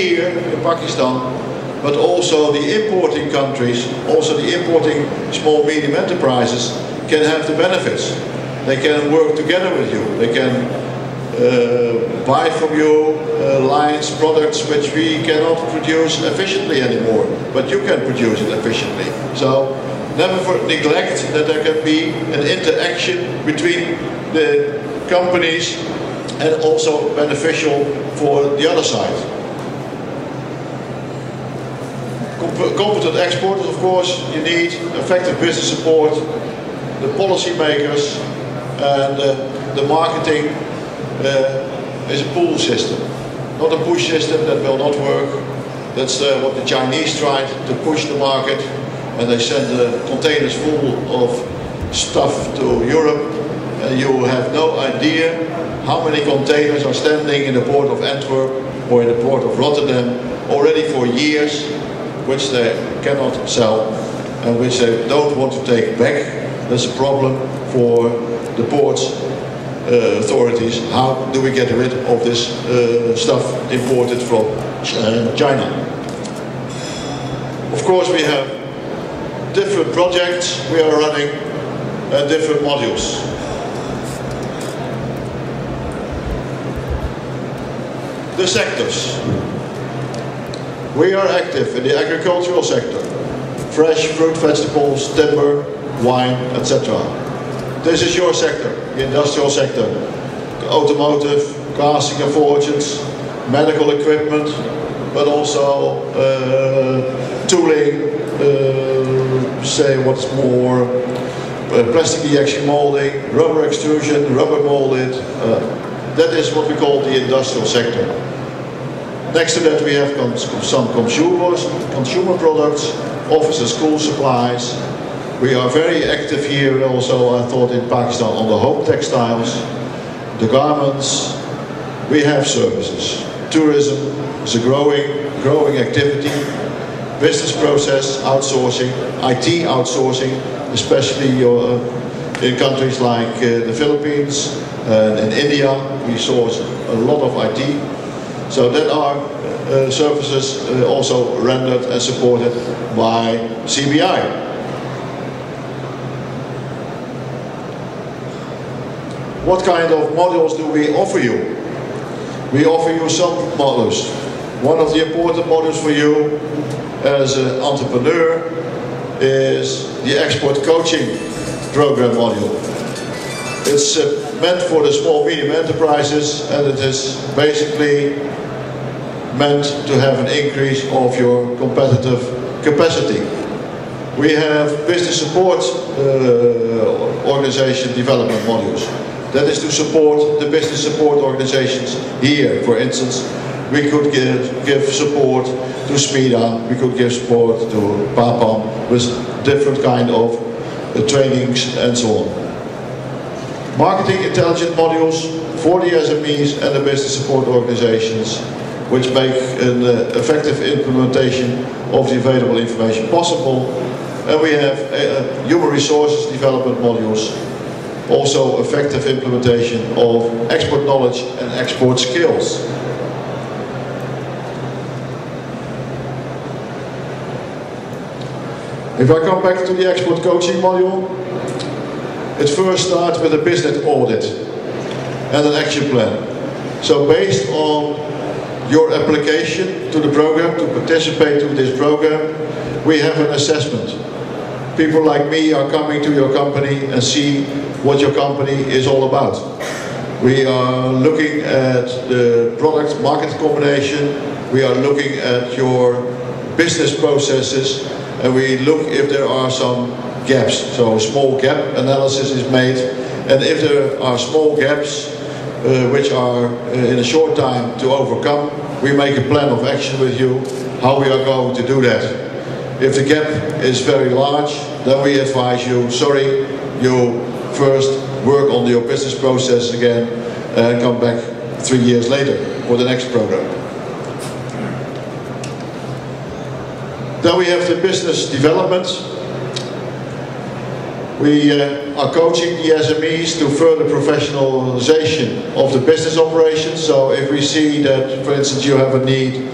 here in Pakistan, but also the importing countries, also the importing small medium enterprises can have the benefits. They can work together with you. They can buy from you lines, products which we cannot produce efficiently anymore, but you can produce it efficiently. So never neglect that there can be an interaction between the companies and also beneficial for the other side. Competent exporters, of course, you need effective business support, the policy makers, and the marketing is a pull system, not a push system. That will not work. That's what the Chinese tried to push the market, and they send containers full of stuff to Europe, and you have no idea how many containers are standing in the port of Antwerp or in the port of Rotterdam already for years, which they cannot sell and which they don't want to take back. That's a problem for the ports authorities. How do we get rid of this stuff imported from China? Of course, we have different projects we are running and different modules. The sectors. We are active in the agricultural sector, fresh fruit, vegetables, timber, wine, etc. This is your sector, the industrial sector. Automotive, casting and forges, medical equipment, but also tooling, say what's more, plastic injection molding, rubber extrusion, rubber molded. That is what we call the industrial sector. Next to that we have some consumer products, office and school supplies. We are very active here also, I thought, in Pakistan on the home textiles, the garments. We have services. Tourism is a growing activity. Business process outsourcing, IT outsourcing, especially in countries like the Philippines and in India. We source a lot of IT. So that are services also rendered and supported by C.B.I. What kind of modules do we offer you? We offer you some modules. One of the important modules for you as an entrepreneur is the export coaching program module. It's meant for the small medium enterprises, and it is basically meant to have an increase of your competitive capacity. We have business support organization development modules. That is to support the business support organizations here. For instance, we could give support to C.B.I, we could give support to PAPAM with different kind of trainings and so on. Marketing intelligence modules for the SMEs and the business support organizations, which make an effective implementation of the available information possible. And we have human resources development modules, also effective implementation of export knowledge and export skills. If I come back to the export coaching module, it first starts with a business audit and an action plan. So based on your application to the program, to participate to this program, we have an assessment. People like me are coming to your company and see what your company is all about. We are looking at the product market combination, we are looking at your business processes, and we look if there are some gaps. So a small gap analysis is made, and if there are small gaps which are in a short time to overcome, we make a plan of action with you, how we are going to do that. If the gap is very large, then we advise you, sorry, you first work on your business process again and come back 3 years later for the next program. Then we have the business development. We are coaching the SMEs to further professionalization of the business operations. So if we see that, for instance, you have a need